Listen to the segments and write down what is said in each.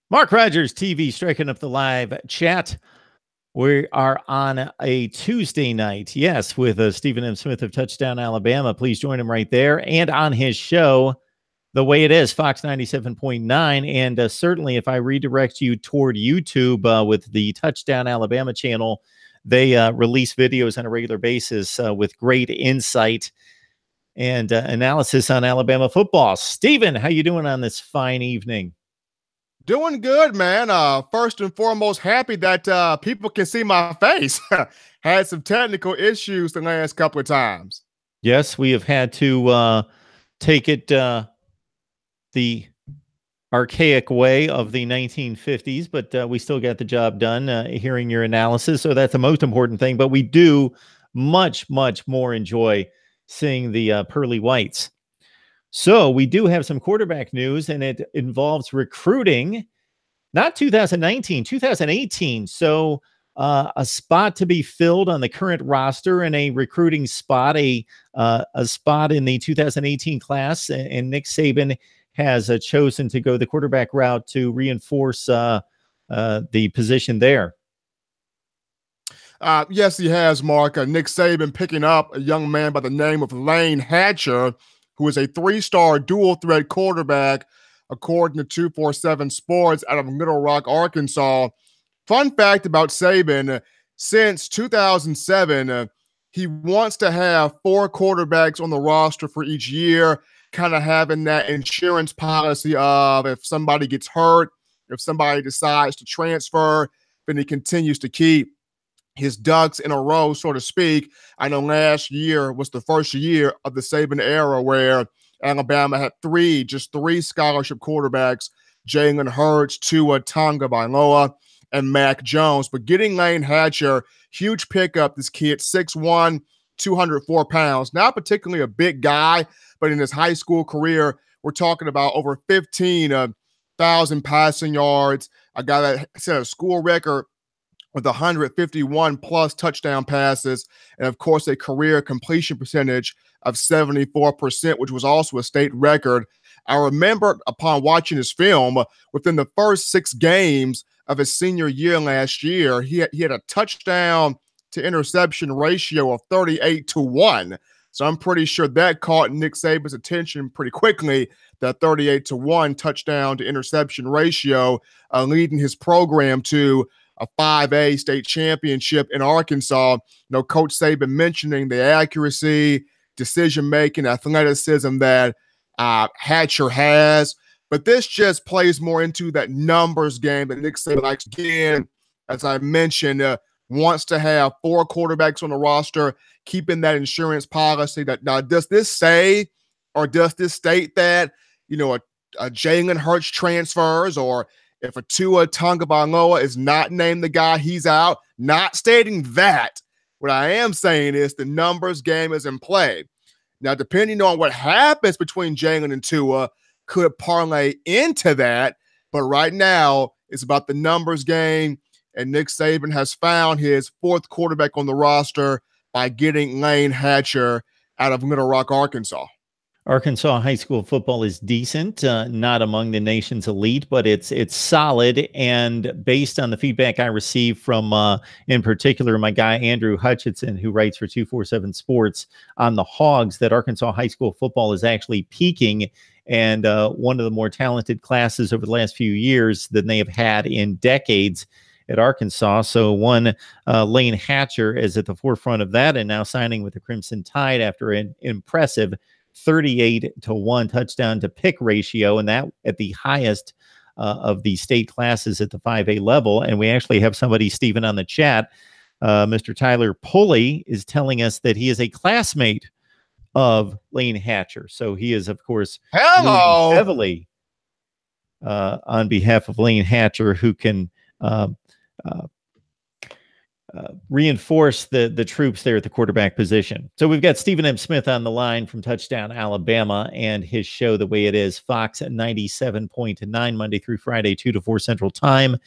Mark Rogers TV striking up the live chat. We are on a Tuesday night, yes, with Stephen M. Smith of Touchdown Alabama. Please join him right there. And on his show, The Way It Is, Fox 97.9. And certainly if I redirect you toward YouTube with the Touchdown Alabama channel, they release videos on a regular basis with great insight and analysis on Alabama football. Stephen, how you doing on this fine evening? Doing good, man. First and foremost, happy that people can see my face. Had some technical issues the last couple of times. Yes, we have had to take it the archaic way of the 1950s, but we still got the job done hearing your analysis. So that's the most important thing. But we do much, much more enjoy seeing the pearly whites. So we do have some quarterback news, and it involves recruiting, not 2019, 2018. So a spot to be filled on the current roster and a recruiting spot, a spot in the 2018 class. And Nick Saban has chosen to go the quarterback route to reinforce the position there. Yes, he has, Mark. Nick Saban picking up a young man by the name of Lane Hatcher, who is a three-star dual-threat quarterback, according to 247 Sports out of Little Rock, Arkansas. Fun fact about Saban, since 2007, he wants to have 4 quarterbacks on the roster for each year, kind of having that insurance policy of if somebody gets hurt, if somebody decides to transfer, then he continues to keep his ducks in a row, so to speak. I know last year was the first year of the Saban era where Alabama had just three scholarship quarterbacks, Jalen Hurts, Tua Tagovailoa, and Mac Jones. But getting Lane Hatcher, huge pickup. This kid, 6'1", 204 pounds. Not particularly a big guy, but in his high school career, we're talking about over 15,000 passing yards. A guy that set a school record with 151 plus touchdown passes, and of course a career completion percentage of 74%, which was also a state record. I remember upon watching his film, within the first 6 games of his senior year last year, he had a touchdown to interception ratio of 38-1. So I'm pretty sure that caught Nick Saban's attention pretty quickly, that 38-1 touchdown to interception ratio, leading his program to a 5A state championship in Arkansas. You know, Coach Saban mentioning the accuracy, decision-making, athleticism that Hatcher has. But this just plays more into that numbers game that Nick Saban likes. Again, as I mentioned, wants to have 4 quarterbacks on the roster, keeping that insurance policy. That now, does this say or does this state that, you know, a Jalen Hurts transfers, or if a Tua Tagovailoa is not named the guy, he's out? Not stating that. What I am saying is the numbers game is in play. Now, depending on what happens between Jalen and Tua, could parlay into that. But right now, it's about the numbers game, and Nick Saban has found his 4th quarterback on the roster by getting Lane Hatcher out of Little Rock, Arkansas. Arkansas high school football is decent, not among the nation's elite, but it's solid. And based on the feedback I received from, in particular, my guy Andrew Hutchinson, who writes for 247 Sports on the Hogs, that Arkansas high school football is actually peaking, and one of the more talented classes over the last few years than they have had in decades at Arkansas. So Lane Hatcher is at the forefront of that, and now signing with the Crimson Tide after an impressive 38-1 touchdown to pick ratio, and that at the highest of the state classes at the 5A level. And we actually have somebody, Stephen, on the chat. Mr. Tyler Pulley is telling us that he is a classmate of Lane Hatcher. So he is, of course, heavily on behalf of Lane Hatcher, who can reinforce the troops there at the quarterback position. So we've got Stephen M. Smith on the line from Touchdown Alabama, and his show, The Way It Is, Fox at 97.9, Monday through Friday, 2 to 4 Central Time.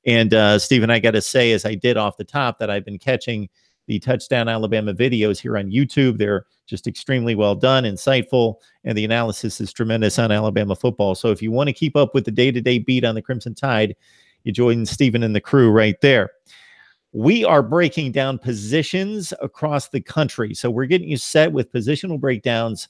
And Stephen, I got to say, as I did off the top, that I've been catching the Touchdown Alabama videos here on YouTube. They're just extremely well done, insightful, and the analysis is tremendous on Alabama football. So if you want to keep up with the day-to-day beat on the Crimson Tide, you join Stephen and the crew right there. We are breaking down positions across the country. So we're getting you set with positional breakdowns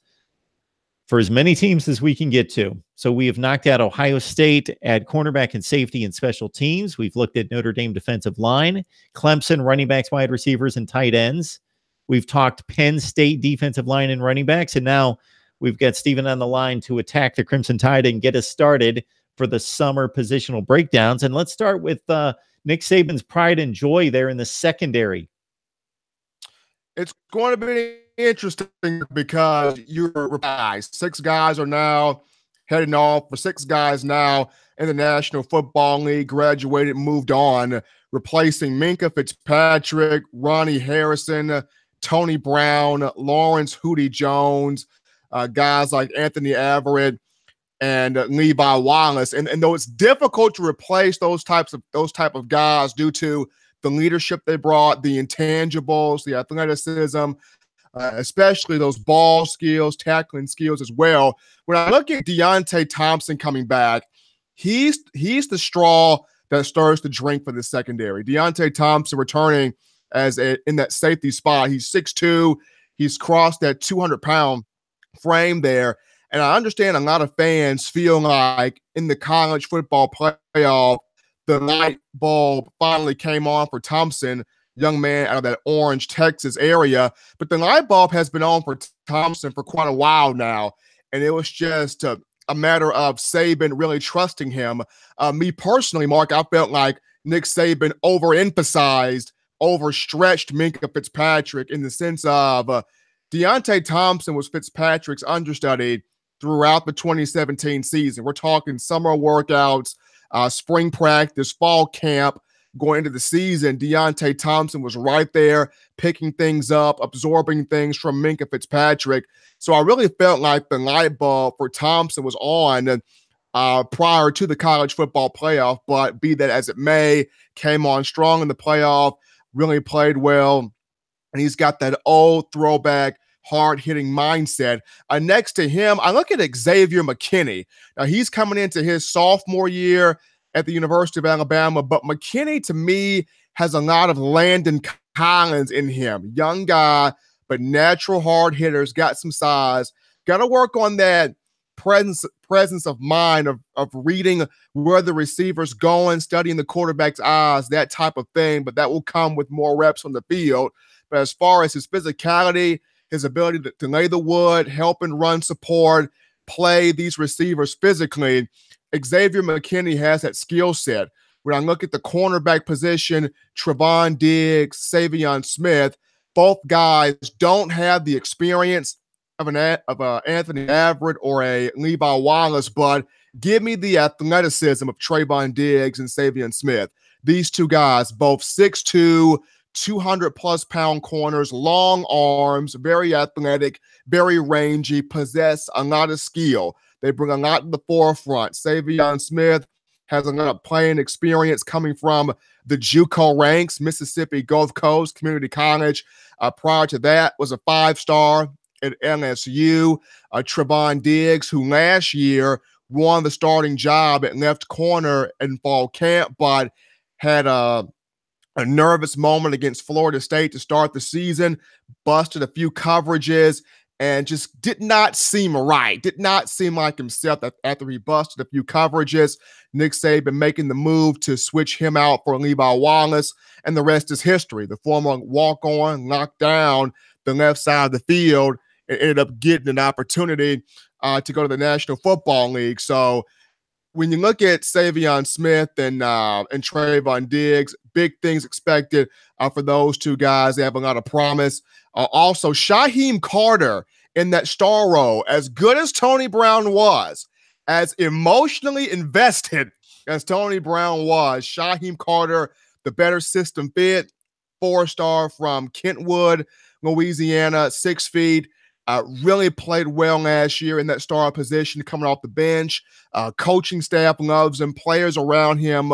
for as many teams as we can get to. So we have knocked out Ohio State at cornerback and safety and special teams. We've looked at Notre Dame defensive line, Clemson running backs, wide receivers, and tight ends. We've talked Penn State defensive line and running backs. And now we've got Stephen on the line to attack the Crimson Tide and get us started for the summer positional breakdowns. And let's start with Nick Saban's pride and joy there in the secondary. It's going to be interesting because you're guys. 6 guys are now heading off for 6 guys now in the National Football League, graduated, moved on, replacing Minka Fitzpatrick, Ronnie Harrison, Tony Brown, Lawrence Hootie Jones, guys like Anthony Averett and Levi Wallace. And though it's difficult to replace those type of guys due to the leadership they brought, the intangibles, the athleticism, especially those ball skills, tackling skills as well. When I look at Deontay Thompson coming back, he's the straw that stirs the drink for the secondary. Deontay Thompson returning in that safety spot. He's 6'2". He's crossed that 200-pound frame there. And I understand a lot of fans feel like in the college football playoff, the light bulb finally came on for Thompson, young man out of that Orange, Texas area. But the light bulb has been on for Thompson for quite a while now. And it was just a matter of Saban really trusting him. Me personally, Mark, I felt like Nick Saban overemphasized, overstretched Minka Fitzpatrick in the sense of Deontay Thompson was Fitzpatrick's understudy throughout the 2017 season. We're talking summer workouts, spring practice, fall camp, going into the season. Deontay Thompson was right there, picking things up, absorbing things from Minka Fitzpatrick. So I really felt like the light bulb for Thompson was on prior to the college football playoff, but be that as it may, came on strong in the playoff, really played well, and he's got that old throwback hard-hitting mindset. Next to him, I look at Xavier McKinney. Now, he's coming into his sophomore year at the University of Alabama, but McKinney, to me, has a lot of Landon Collins in him. Young guy, but natural hard hitters, got some size. Got to work on that presence of mind of reading where the receiver's going, studying the quarterback's eyes, that type of thing, but that will come with more reps on the field. But as far as his physicality, his ability to lay the wood, help and run support, play these receivers physically, Xavier McKinney has that skill set. When I look at the cornerback position, Trevon Diggs, Savion Smith, both guys don't have the experience of an Anthony Averett or a Levi Wallace, but give me the athleticism of Trevon Diggs and Savion Smith. These two guys, both 6'2", 200-plus pound corners, long arms, very athletic, very rangy, possess a lot of skill. They bring a lot to the forefront. Savion Smith has a lot of playing experience coming from the JUCO ranks, Mississippi Gulf Coast Community College. Prior to that, was a 5-star at LSU. Trevon Diggs, who last year won the starting job at left corner in fall camp, but had a nervous moment against Florida State to start the season, busted a few coverages, and just did not seem right. Did not seem like himself after he busted a few coverages. Nick Saban making the move to switch him out for Levi Wallace, and the rest is history. The former walk-on knocked down the left side of the field and ended up getting an opportunity to go to the National Football League. So when you look at Savion Smith and Trevon Diggs, big things expected for those two guys. They have a lot of promise. Also, Shaheem Carter in that star role, as good as Tony Brown was, as emotionally invested as Tony Brown was, Shaheem Carter, the better system fit, 4-star from Kentwood, Louisiana, 6 feet. Really played well last year in that star position coming off the bench. Coaching staff loves him. Players around him,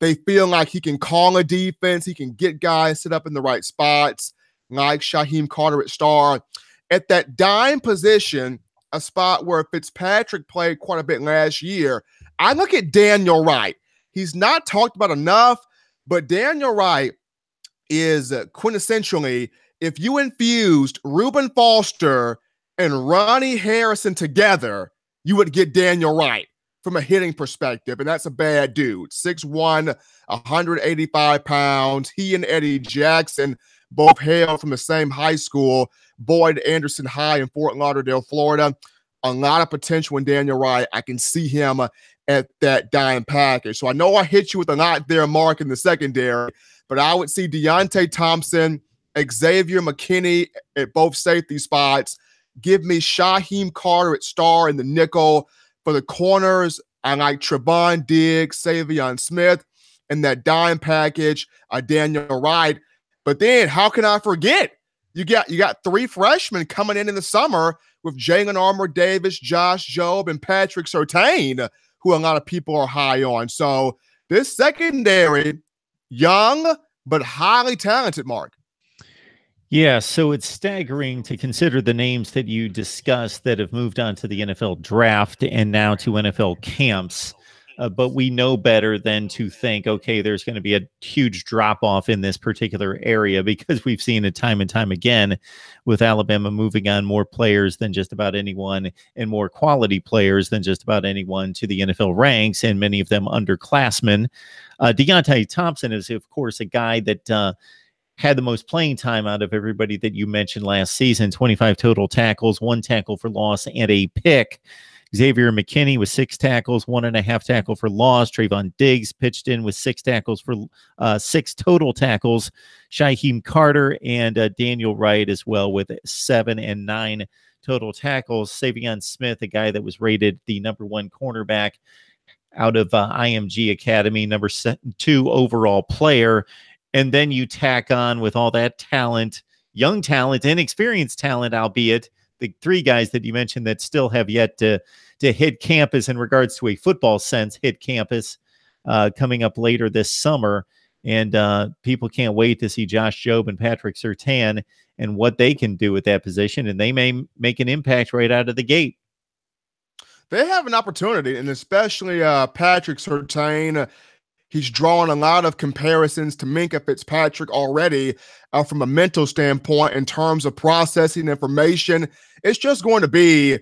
they feel like he can call a defense. He can get guys set up in the right spots. like Shaheem Carter at star. At that dime position, a spot where Fitzpatrick played quite a bit last year, I look at Daniel Wright. He's not talked about enough, but Daniel Wright is quintessentially, if you infused Reuben Foster and Ronnie Harrison together, you would get Daniel Wright from a hitting perspective, and that's a bad dude. 6'1", 185 pounds. He and Eddie Jackson both hail from the same high school, Boyd Anderson High in Fort Lauderdale, Florida. A lot of potential in Daniel Wright. I can see him at that dime package. So I know I hit you with a lot there, Mark, in the secondary, but I would see Deontay Thompson, Xavier McKinney at both safety spots. Give me Shaheem Carter at star in the nickel. For the corners, I like Trevon Diggs, Savion Smith, and that dime package, Daniel Wright. But then how can I forget? You got three freshmen coming in the summer with Jalen Armour-Davis, Josh Jobe, and Patrick Surtain, who a lot of people are high on. So this secondary, young but highly talented, Mark. Yeah, so it's staggering to consider the names that you discussed that have moved on to the NFL draft and now to NFL camps. But we know better than to think, okay, there's going to be a huge drop-off in this particular area, because we've seen it time and time again with Alabama moving on more players than just about anyone and more quality players than just about anyone to the NFL ranks, and many of them underclassmen. Deontay Thompson is, of course, a guy that had the most playing time out of everybody that you mentioned last season. 25 total tackles, 1 tackle for loss, and a pick. Xavier McKinney with 6 tackles, 1.5 tackle for loss. Trevon Diggs pitched in with 6 tackles for 6 total tackles. Shaheem Carter and Daniel Wright as well with 7 and 9 total tackles. Savion Smith, a guy that was rated the #1 cornerback out of IMG Academy, #2 overall player. And then you tack on with all that talent, young talent, inexperienced talent, albeit the 3 guys that you mentioned that still have yet to hit campus in regards to a football sense, hit campus coming up later this summer. And people can't wait to see Josh Jobe and Patrick Surtain and what they can do at that position. And they may make an impact right out of the gate. They have an opportunity, and especially Patrick Surtain. He's drawn a lot of comparisons to Minkah Fitzpatrick already from a mental standpoint in terms of processing information. It's just going to be,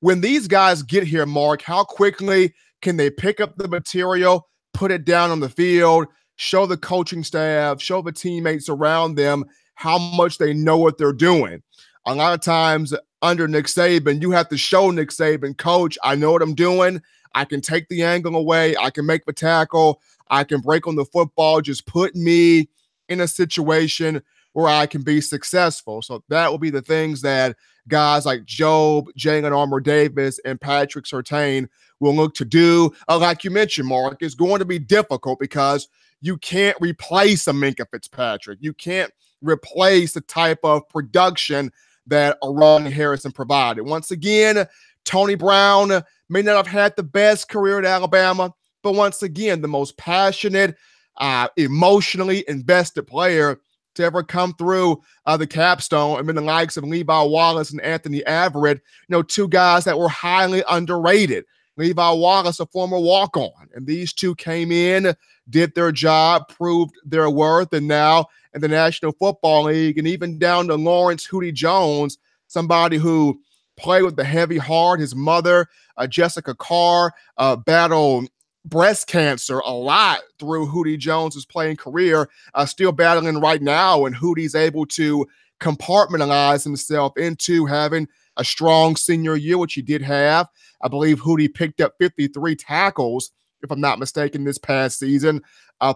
when these guys get here, Mark, how quickly can they pick up the material, put it down on the field, show the coaching staff, show the teammates around them how much they know what they're doing. A lot of times under Nick Saban, you have to show Nick Saban, coach, I know what I'm doing. I can take the angle away. I can make the tackle. I can break on the football. Just put me in a situation where I can be successful. So that will be the things that guys like Jobe, Jalen Armour-Davis, and Patrick Surtain will look to do. Like you mentioned, Mark, it's going to be difficult because you can't replace a Minkah Fitzpatrick. You can't replace the type of production that a Ronnie Harrison provided. Once again, Tony Brown may not have had the best career at Alabama, but once again, the most passionate, emotionally invested player to ever come through the capstone. I mean, the likes of Levi Wallace and Anthony Averett, 2 guys that were highly underrated. Levi Wallace, a former walk-on, and these 2 came in, did their job, proved their worth, and now in the National Football League, and even down to Lawrence Hootie Jones, somebody who played with a heavy heart. His mother, Jessica Carr, battled breast cancer a lot through Hootie Jones's playing career, still battling right now, and Hootie's able to compartmentalize himself into having a strong senior year, which he did have. I believe Hootie picked up 53 tackles, if I'm not mistaken, this past season.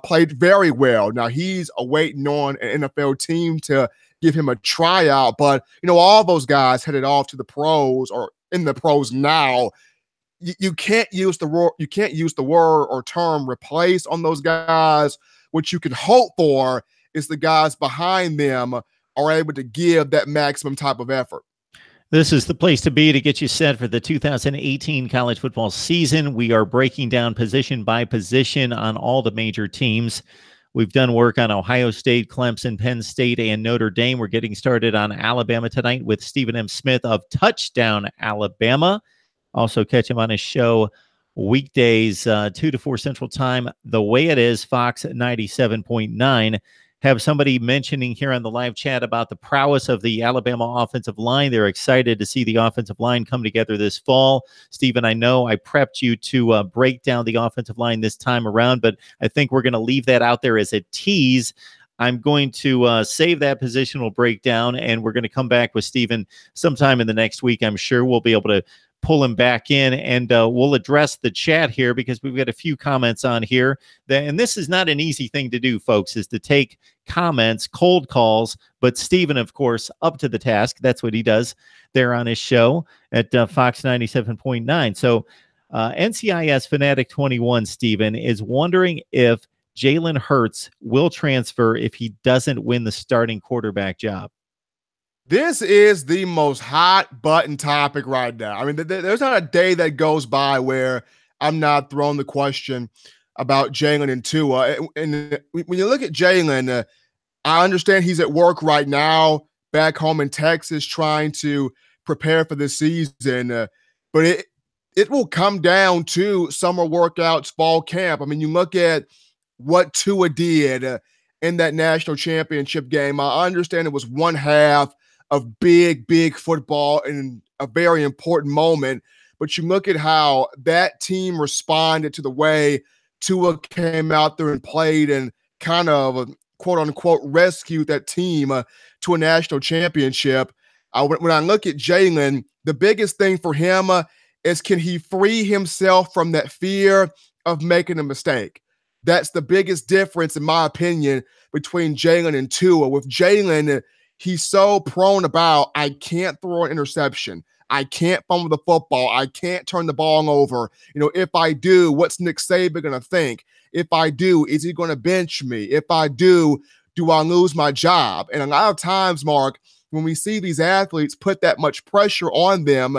Played very well. Now he's awaiting on an NFL team to give him a tryout, but all those guys headed off to the pros or in the pros now. You can't use the word or term replace on those guys. What you can hope for is the guys behind them are able to give that maximum type of effort. This is the place to be to get you set for the 2018 college football season. We are breaking down position by position on all the major teams. We've done work on Ohio State, Clemson, Penn State, and Notre Dame. We're getting started on Alabama tonight with Stephen M. Smith of Touchdown Alabama. Also catch him on his show weekdays 2 to 4 Central Time. The Way It Is, Fox 97.9. Have somebody mentioning here on the live chat about the prowess of the Alabama offensive line. They're excited to see the offensive line come together this fall. Stephen, I know I prepped you to break down the offensive line this time around, but I think we're going to leave that out there as a tease. I'm going to save that positional breakdown, and we're going to come back with Stephen sometime in the next week. I'm sure we'll be able to pull him back in, and we'll address the chat here because we've got a few comments on here. And this is not an easy thing to do, folks, is to take comments, cold calls, but Stephen, of course, up to the task. That's what he does there on his show at Fox 97.9. So NCIS Fanatic 21, Stephen, is wondering if Jalen Hurts will transfer if he doesn't win the starting quarterback job. This is the most hot button topic right now. I mean, there's not a day that goes by where I'm not throwing the question about Jalen and Tua. And when you look at Jalen, I understand he's at work right now back home in Texas trying to prepare for the season. But it will come down to summer workouts, fall camp. I mean, you look at what Tua did in that national championship game. I understand it was one half of big football in a very important moment. But you look at how that team responded to the way Tua came out there and played and kind of, quote unquote, rescued that team to a national championship. When I look at Jalen, the biggest thing for him is, can he free himself from that fear of making a mistake? That's the biggest difference, in my opinion, between Jalen and Tua. With Jalen, he's so prone about, I can't throw an interception. I can't fumble the football. I can't turn the ball over. You know, if I do, what's Nick Saban going to think? If I do, is he going to bench me? If I do I lose my job? And a lot of times, Mark, when we see these athletes put that much pressure on them,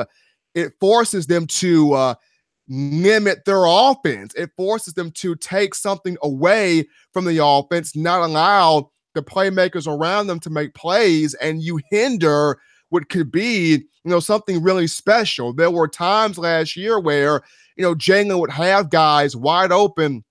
it forces them to limit their offense. It forces them to take something away from the offense, not allow the playmakers around them to make plays, and you hinder what could be, something really special. There were times last year where, Jalen would have guys wide open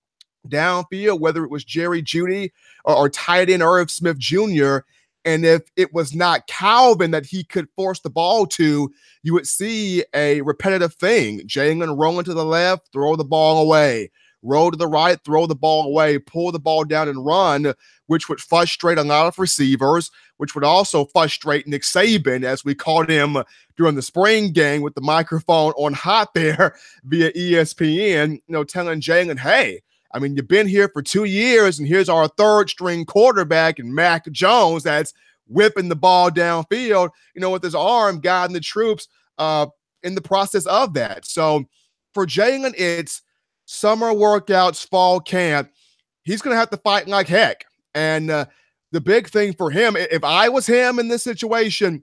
downfield, whether it was Jerry Jeudy or tight end Irv Smith Jr., and if it was not Calvin that he could force the ball to, you would see a repetitive thing. Jalen rolling to the left, throw the ball away. Roll to the right, throw the ball away, pull the ball down and run, which would frustrate a lot of receivers, which would also frustrate Nick Saban, as we called him during the spring game with the microphone on hot there via ESPN, telling Jalen, hey, I mean, you've been here for 2 years, and here's our third string quarterback and Mac Jones that's whipping the ball downfield, with his arm guiding the troops in the process of that. So for Jalen, it's summer workouts, fall camp. He's going to have to fight like heck. And the big thing for him, if I was him in this situation,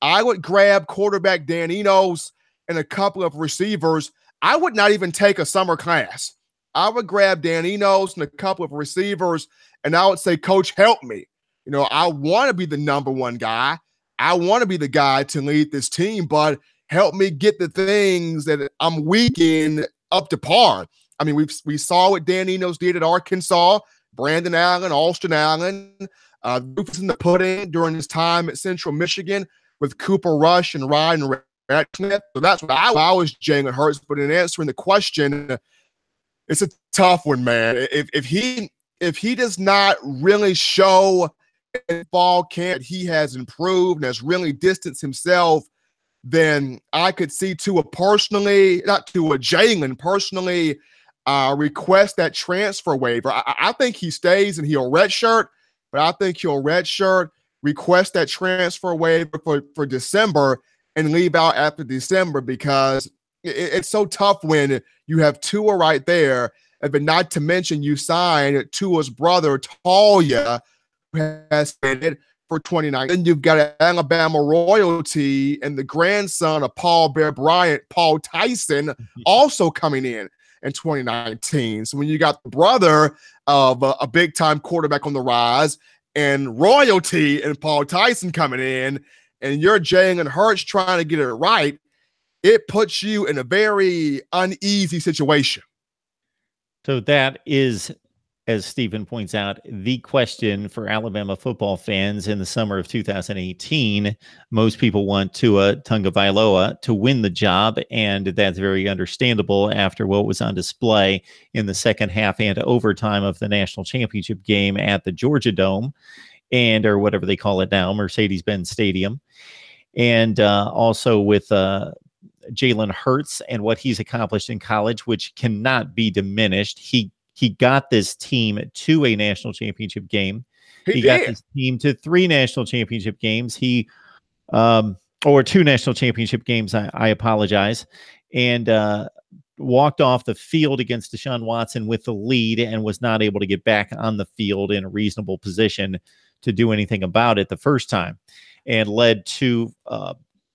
I would grab quarterback Dan Enos and a couple of receivers. I would not even take a summer class. I would grab Dan Enos and a couple of receivers, and I would say, Coach, help me. I want to be the number one guy. I want to be the guy to lead this team, but help me get the things that I'm weak in up to par. I mean, we saw what Dan Enos did at Arkansas, Brandon Allen, Austin Allen, Rufus in the pudding during his time at Central Michigan with Cooper Rush and Ryan Ratcliffe. So that's what I was Jalen Hurts. But in answering the question, it's a tough one, man. If he does not really show in fall camp he has improved and has really distanced himself, then I could see Jalen personally request that transfer waiver. I think he stays and he'll redshirt, but I think he'll redshirt, request that transfer waiver for December and leave out after December, because it's so tough when you have Tua right there, but not to mention you signed Tua's brother, Talia, who has been for 29. Then you've got Alabama royalty and the grandson of Paul Bear Bryant, Paul Tyson, also coming in. in 2019. So when you got the brother of a big-time quarterback on the rise and royalty and Paul Tyson coming in, and you're Jalen Hurts trying to get it right, it puts you in a very uneasy situation. So that is, as Stephen points out, the question for Alabama football fans in the summer of 2018. Most people want Tua Tagovailoa to win the job, and that's very understandable after what was on display in the second half and overtime of the national championship game at the Georgia Dome, or whatever they call it now, Mercedes-Benz Stadium. And also with Jalen Hurts and what he's accomplished in college, which cannot be diminished. He got this team to a national championship game. He got this team to 3 national championship games. Or 2 national championship games. I apologize. And walked off the field against Deshaun Watson with the lead and was not able to get back on the field in a reasonable position to do anything about it the first time, and led to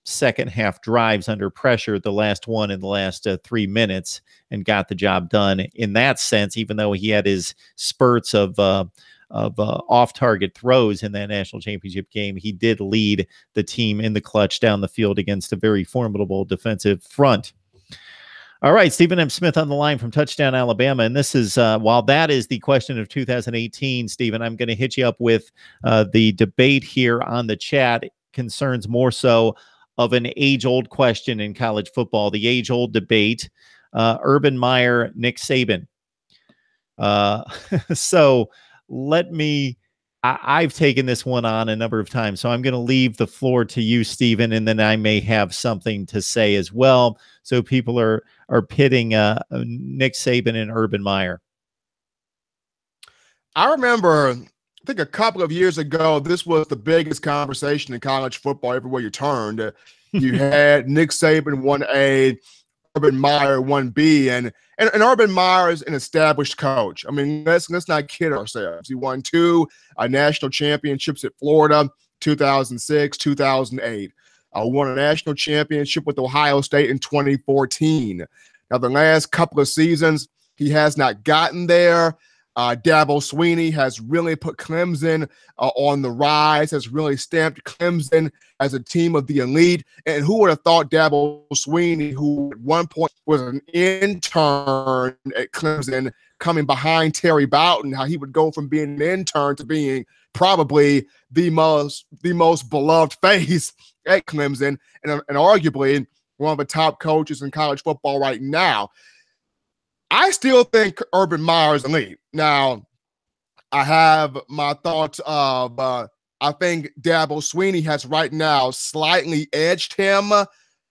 second half drives under pressure, the last one in the last 3 minutes, and got the job done in that sense, even though he had his spurts of off-target throws in that national championship game. He did lead the team in the clutch down the field against a very formidable defensive front. All right, Stephen M. Smith on the line from Touchdown Alabama. And this is, while that is the question of 2018, Stephen, I'm going to hit you up with the debate here on the chat. Concerns more so of an age-old question in college football, the age-old debate, Urban Meyer, Nick Saban. So let me, I've taken this one on a number of times, so I'm going to leave the floor to you, Stephen, and then I may have something to say as well. So people are pitting Nick Saban and Urban Meyer. I remember, I think a couple of years ago, this was the biggest conversation in college football everywhere you turned. You had Nick Saban 1A, Urban Meyer 1B, and Urban Meyer is an established coach. I mean, let's not kid ourselves. He won 2 national championships at Florida, 2006, 2008. Won a national championship with Ohio State in 2014. Now, the last couple of seasons, he has not gotten there. Dabo Swinney has really put Clemson on the rise, has really stamped Clemson as a team of the elite. And who would have thought Dabo Swinney, who at one point was an intern at Clemson, coming behind Terry Boughton, how he would go from being an intern to being probably the most beloved face at Clemson, and arguably one of the top coaches in college football right now. I still think Urban Meyer is elite. Now, I have my thoughts of I think Dabo Swinney has right now slightly edged him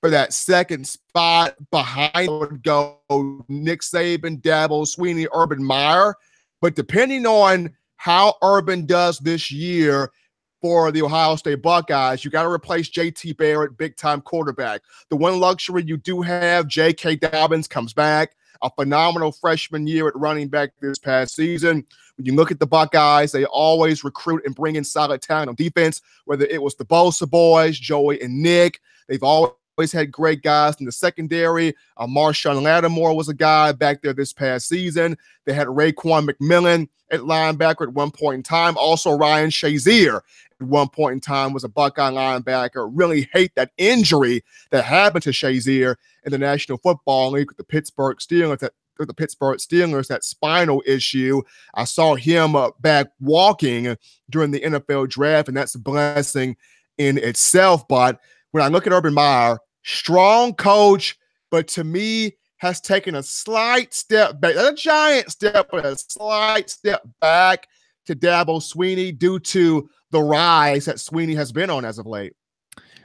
for that second spot. Behind would go Nick Saban, Dabo Swinney, Urban Meyer. But depending on how Urban does this year for the Ohio State Buckeyes, you got to replace J.T. Barrett, big-time quarterback. The one luxury you do have, J.K. Dobbins comes back. A phenomenal freshman year at running back this past season. When you look at the Buckeyes, they always recruit and bring in solid talent on defense, whether it was the Bosa boys, Joey and Nick. They've always had great guys in the secondary. Marshawn Lattimore was a guy back there this past season. They had Raekwon McMillan at linebacker at one point in time. Also, Ryan Shazier at one point in time was a Buckeye linebacker. Really hate that injury that happened to Shazier in the National Football League with the Pittsburgh Steelers. That spinal issue. I saw him back walking during the NFL draft, and that's a blessing in itself. But when I look at Urban Meyer, strong coach, but to me has taken a slight step back, not a giant step, but a slight step back to Dabo Swinney due to the rise that Swinney has been on as of late.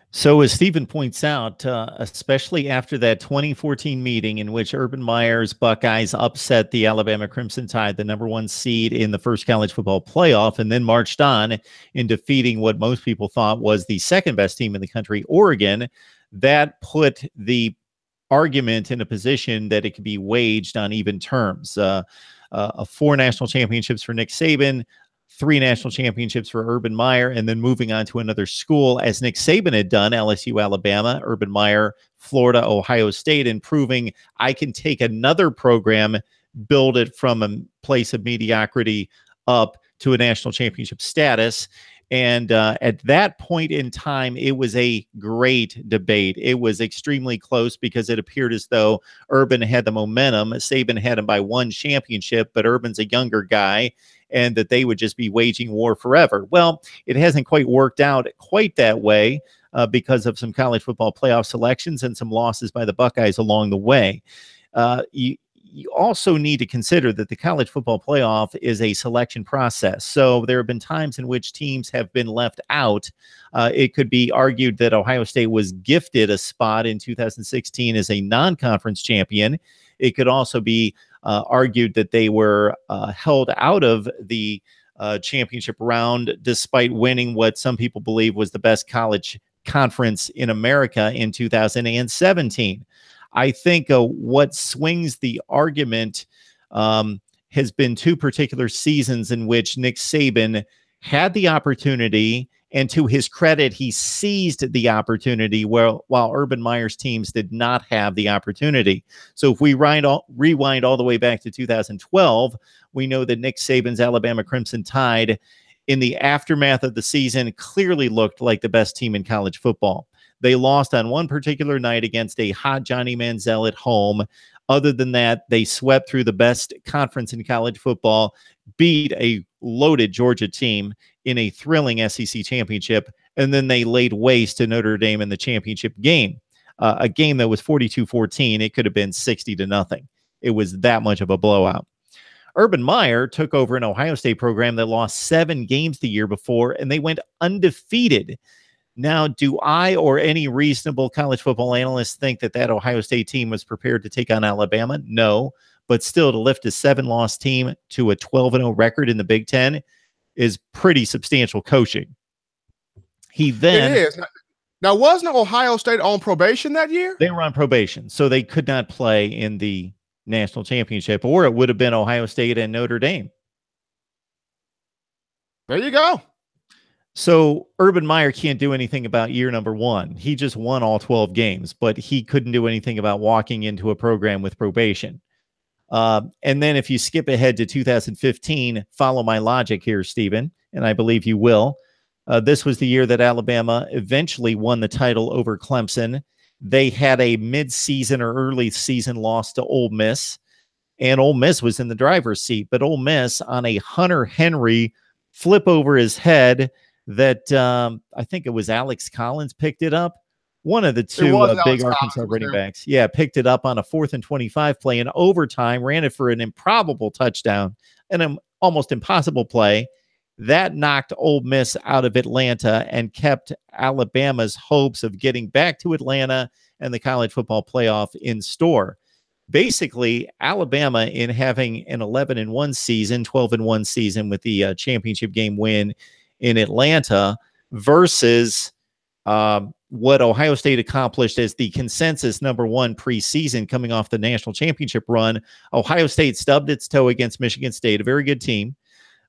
So as Stephen points out, especially after that 2014 meeting in which Urban Meyer's Buckeyes upset the Alabama Crimson Tide, the #1 seed in the first college football playoff, and then marched on in defeating what most people thought was the second best team in the country, Oregon, that put the argument in a position that it could be waged on even terms. 4 national championships for Nick Saban, 3 national championships for Urban Meyer, and then moving on to another school as Nick Saban had done, LSU, Alabama. Urban Meyer Florida, Ohio State, and proving I can take another program, build it from a place of mediocrity up to a national championship status. And at that point in time, it was a great debate. It was extremely close because it appeared as though Urban had the momentum. Saban had him by one championship, but Urban's a younger guy, and that they would just be waging war forever. Well, it hasn't quite worked out quite that way because of some college football playoff selections and some losses by the Buckeyes along the way. You also need to consider that the college football playoff is a selection process. So there have been times in which teams have been left out. It could be argued that Ohio State was gifted a spot in 2016 as a non-conference champion. It could also be argued that they were held out of the championship round despite winning what some people believe was the best college conference in America in 2017. I think what swings the argument has been two particular seasons in which Nick Saban had the opportunity, and to his credit, he seized the opportunity while Urban Meyer's teams did not have the opportunity. So if we rewind all the way back to 2012, we know that Nick Saban's Alabama Crimson Tide, in the aftermath of the season, clearly looked like the best team in college football. They lost on one particular night against a hot Johnny Manziel at home. Other than that, they swept through the best conference in college football, beat a loaded Georgia team in a thrilling SEC championship, and then they laid waste to Notre Dame in the championship game, a game that was 42-14. It could have been 60-0. It was that much of a blowout. Urban Meyer took over an Ohio State program that lost 7 games the year before, and they went undefeated. Now, do I or any reasonable college football analyst think that that Ohio State team was prepared to take on Alabama? No, but still to lift a 7-loss team to a 12-0 record in the Big Ten is pretty substantial coaching. It is. Now, wasn't Ohio State on probation that year? They were on probation, so they could not play in the national championship, or it would have been Ohio State and Notre Dame. There you go. So Urban Meyer can't do anything about year number 1. He just won all 12 games, but he couldn't do anything about walking into a program with probation. And then if you skip ahead to 2015, follow my logic here, Stephen, and I believe you will. This was the year that Alabama eventually won the title over Clemson. They had a mid-season or early season loss to Ole Miss, and Ole Miss was in the driver's seat. But Ole Miss, on a Hunter Henry flip over his head, that I think it was Alex Collins picked it up. One of the two big Arkansas running backs. Yeah, picked it up on a 4th and 25 play in overtime, ran it for an improbable touchdown, and an almost impossible play. That knocked Ole Miss out of Atlanta and kept Alabama's hopes of getting back to Atlanta and the college football playoff in store. Basically, Alabama, in having an 11-1 season, 12-1 season with the championship game win in Atlanta, versus what Ohio State accomplished as the consensus number 1 preseason coming off the national championship run. Ohio State stubbed its toe against Michigan State, a very good team,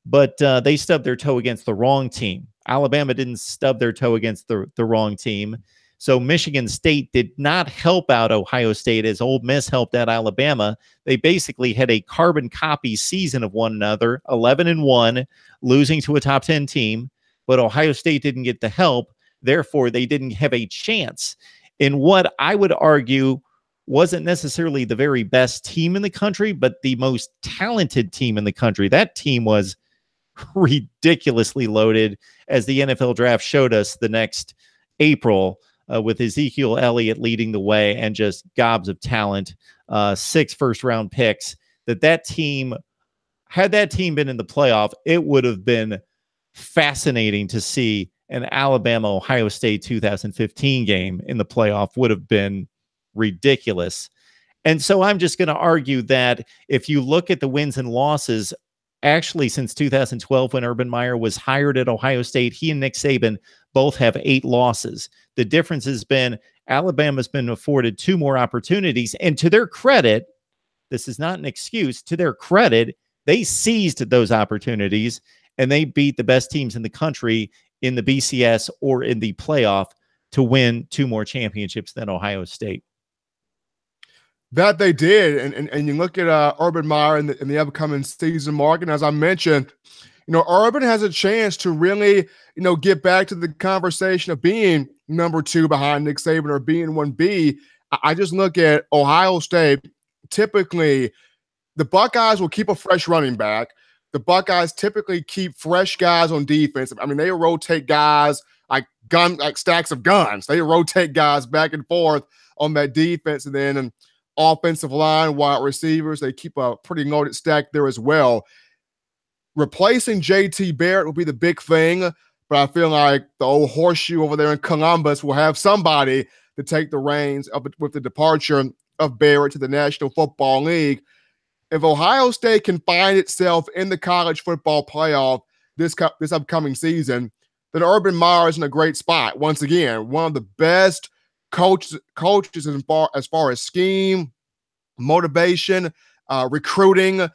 but they stubbed their toe against the wrong team. Alabama didn't stub their toe against the wrong team. So Michigan State did not help out Ohio State as Ole Miss helped out Alabama. They basically had a carbon copy season of one another, 11-1, losing to a top 10 team, but Ohio State didn't get the help. Therefore, they didn't have a chance in what I would argue wasn't necessarily the very best team in the country, but the most talented team in the country. That team was ridiculously loaded, as the NFL draft showed us the next April, with Ezekiel Elliott leading the way and just gobs of talent, 6 first-round picks. That team, had that team been in the playoff, it would have been fascinating to see an Alabama-Ohio State 2015 game in the playoff. Would have been ridiculous. And so I'm just going to argue that if you look at the wins and losses, actually since 2012, when Urban Meyer was hired at Ohio State, he and Nick Saban both have 8 losses. The difference has been Alabama's been afforded 2 more opportunities. And to their credit, this is not an excuse, to their credit, they seized those opportunities and they beat the best teams in the country in the BCS or in the playoff to win 2 more championships than Ohio State. That they did, and you look at Urban Meyer in the upcoming season, Mark, and as I mentioned, Urban has a chance to really, get back to the conversation of being number 2 behind Nick Saban or being 1B. I just look at Ohio State. Typically, the Buckeyes will keep a fresh running back. The Buckeyes typically keep fresh guys on defense. I mean, they rotate guys like stacks of guns. They rotate guys back and forth on that defense, and then offensive line, wide receivers, they keep a pretty loaded stack there as well. Replacing JT Barrett will be the big thing, but I feel like the old horseshoe over there in Columbus will have somebody to take the reins with the departure of Barrett to the National Football League. If Ohio State can find itself in the college football playoff this upcoming season, then Urban Meyer is in a great spot. Once again, one of the best coaches as far as scheme, motivation, recruiting,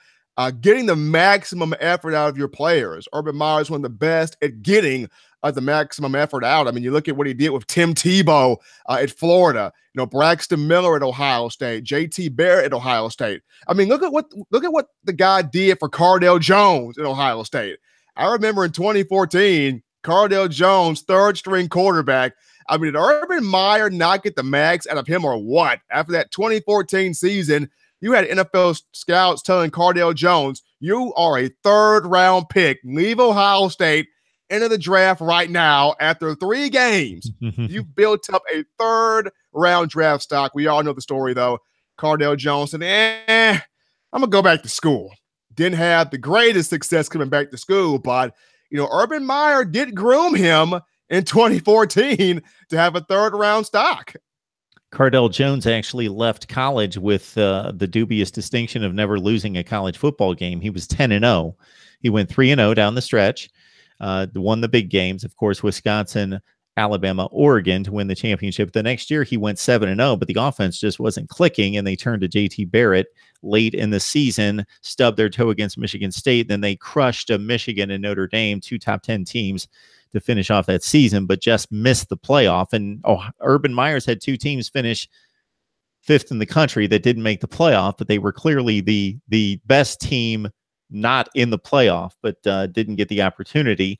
getting the maximum effort out of your players. Urban Meyer is one of the best at getting the maximum effort out. I mean, you look at what he did with Tim Tebow at Florida, Braxton Miller at Ohio State, JT Barrett at Ohio State. I mean, look at what the guy did for Cardale Jones at Ohio State. I remember in 2014, Cardale Jones, 3rd string quarterback. I mean, did Urban Meyer not get the max out of him or what? After that 2014 season, you had NFL scouts telling Cardale Jones, you are a 3rd-round pick. Leave Ohio State, enter the draft right now. After 3 games, you've built up a 3rd-round draft stock. We all know the story, though. Cardale Jones said, I'm going to go back to school. Didn't have the greatest success coming back to school, but, Urban Meyer did groom him in 2014 to have a 3rd-round stock. Cardale Jones actually left college with the dubious distinction of never losing a college football game. He was 10-0. He went 3-0 down the stretch, won the big games, of course, Wisconsin, Alabama, Oregon to win the championship. The next year, he went 7-0, but the offense just wasn't clicking, and they turned to JT Barrett late in the season, stubbed their toe against Michigan State. Then they crushed Michigan and Notre Dame, 2 top 10 teams, to finish off that season, but just missed the playoff. And Urban Meyer's had 2 teams finish 5th in the country that didn't make the playoff, but they were clearly the best team not in the playoff, but didn't get the opportunity.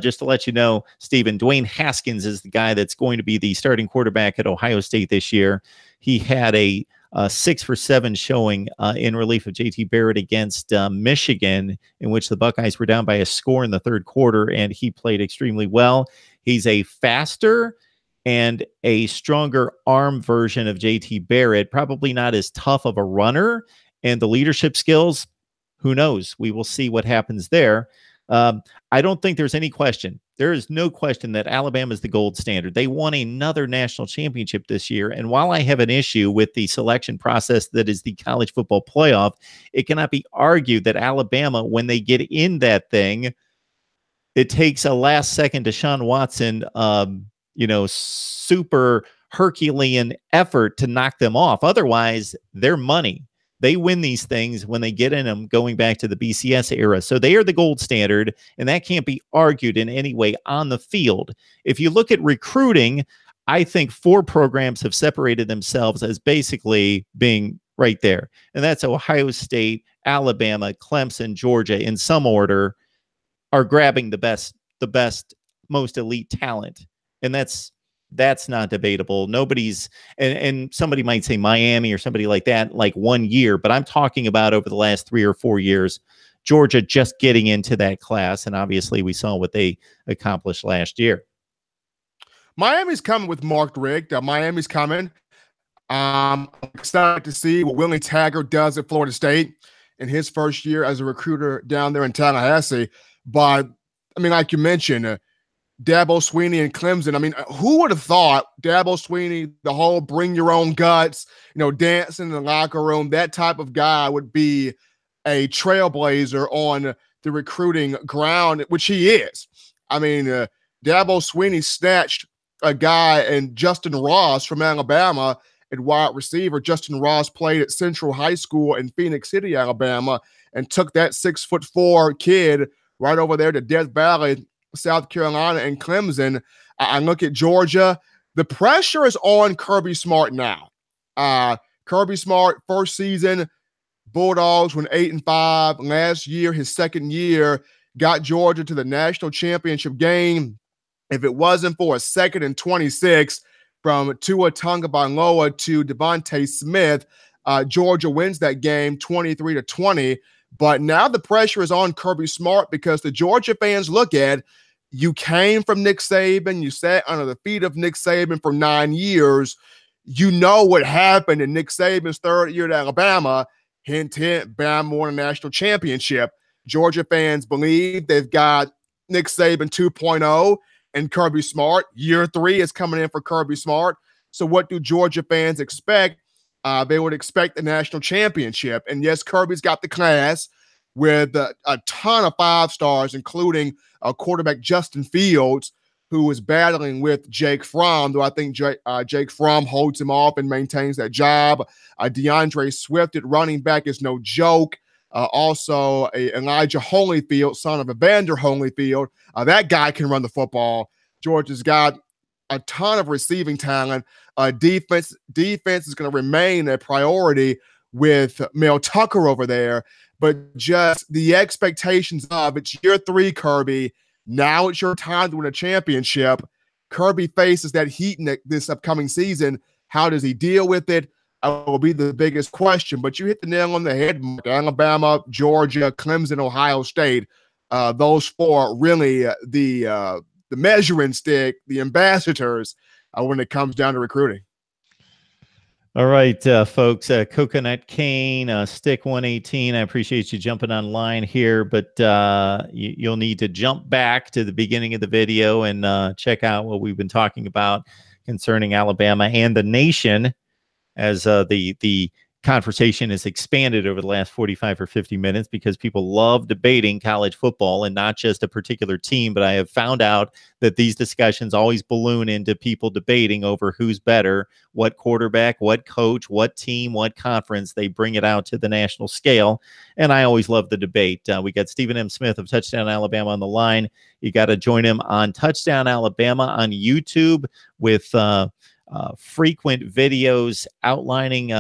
Just to let you know, Stephen, Dwayne Haskins is the guy that's going to be the starting quarterback at Ohio State this year. He had a 6-for-7 showing in relief of JT Barrett against Michigan, in which the Buckeyes were down by a score in the 3rd quarter, and he played extremely well. He's a faster and a stronger arm version of JT Barrett, probably not as tough of a runner, and the leadership skills, who knows? We will see what happens there. I don't think there's any question. There is no question that Alabama is the gold standard. They won another national championship this year. And while I have an issue with the selection process that is the college football playoff, it cannot be argued that Alabama, when they get in that thing, it takes a last second Deshaun Watson, super Herculean effort to knock them off. Otherwise, they're money. They win these things when they get in them, going back to the BCS era. So they are the gold standard, and that can't be argued in any way on the field. If you look at recruiting, I think 4 programs have separated themselves as basically being right there. And that's Ohio State, Alabama, Clemson, Georgia, in some order, are grabbing the best, most elite talent. And that's not debatable. Nobody's, and somebody might say Miami or somebody like that, like 1 year, but I'm talking about over the last 3 or 4 years, Georgia just getting into that class. And obviously we saw what they accomplished last year. Miami's coming with Mark Richt. Miami's coming. I'm excited to see what Willie Taggart does at Florida State in his first year as a recruiter down there in Tallahassee. But I mean, like you mentioned, Dabo Swinney and Clemson. I mean, who would have thought Dabo Swinney, the whole bring your own guts, dancing in the locker room, that type of guy would be a trailblazer on the recruiting ground, which he is. I mean, Dabo Swinney snatched a guy and Justin Ross from Alabama at wide receiver. Justin Ross played at Central High School in Phoenix City, Alabama, and took that 6'4" kid right over there to Death Valley, South Carolina, and Clemson. I look at Georgia. The pressure is on Kirby Smart now. Kirby Smart, first season, Bulldogs went 8-5. Last year, his second year, got Georgia to the national championship game. If it wasn't for a 2nd and 26 from Tua Tagovailoa to Devontae Smith, Georgia wins that game 23-20. But now the pressure is on Kirby Smart because the Georgia fans look at, you came from Nick Saban, you sat under the feet of Nick Saban for 9 years. You know what happened in Nick Saban's 3rd year at Alabama. Hint, hint, Bama won a national championship. Georgia fans believe they've got Nick Saban 2.0 and Kirby Smart. Year 3 is coming in for Kirby Smart. So what do Georgia fans expect? They would expect the national championship. And yes, Kirby's got the class with a ton of 5 stars, including quarterback Justin Fields, who is battling with Jake Fromm, though I think Jake Fromm holds him off and maintains that job. DeAndre Swift at running back is no joke. Also, Elijah Holyfield, son of Evander Holyfield. That guy can run the football. Georgia's got a ton of receiving talent. Defense is going to remain a priority with Mel Tucker over there. But just the expectations of, it's year 3, Kirby. Now it's your time to win a championship. Kirby faces that heat this upcoming season. How does he deal with it? Will be the biggest question. But you hit the nail on the head, Mark. Alabama, Georgia, Clemson, Ohio State. Those 4 really the measuring stick, the ambassadors when it comes down to recruiting. All right, folks, Coconut Cane, Stick 118. I appreciate you jumping online here, but you'll need to jump back to the beginning of the video and check out what we've been talking about concerning Alabama and the nation as the conversation has expanded over the last 45 or 50 minutes because people love debating college football and not just a particular team. But I have found out that these discussions always balloon into people debating over who's better, what quarterback, what coach, what team, what conference. They bring it out to the national scale. And I always love the debate. We got Stephen M. Smith of Touchdown Alabama on the line. You got to join him on Touchdown Alabama on YouTube with frequent videos outlining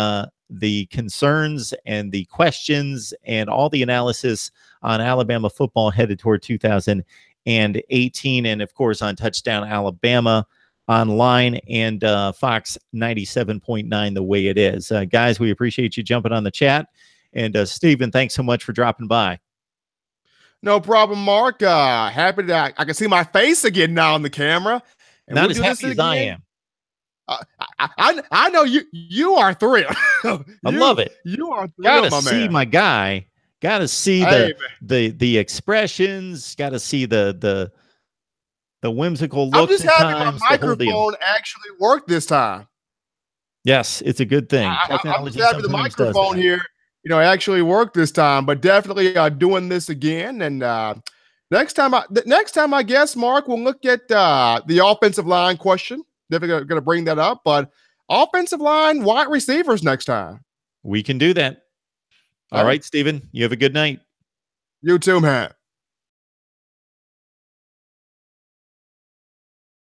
the concerns and the questions and all the analysis on Alabama football headed toward 2018. And of course, on Touchdown Alabama online and Fox 97.9, the way it is. Guys, we appreciate you jumping on the chat. And Stephen, thanks so much for dropping by. No problem, Mark. Happy that I can see my face again now on the camera. And not as happy as I am. I know you are thrilled. I love it. You are thrilled, gotta my see man. My guy. Gotta see the expressions. Gotta see the whimsical look. I'm just happy my microphone actually worked this time. Yes, it's a good thing. I'm just happy the microphone here, actually worked this time. But definitely doing this again. And next time, I guess, Mark, we'll look at the offensive line question. Definitely going to bring that up, but offensive line, wide receivers next time. We can do that. All right, Stephen, you have a good night. You too, man.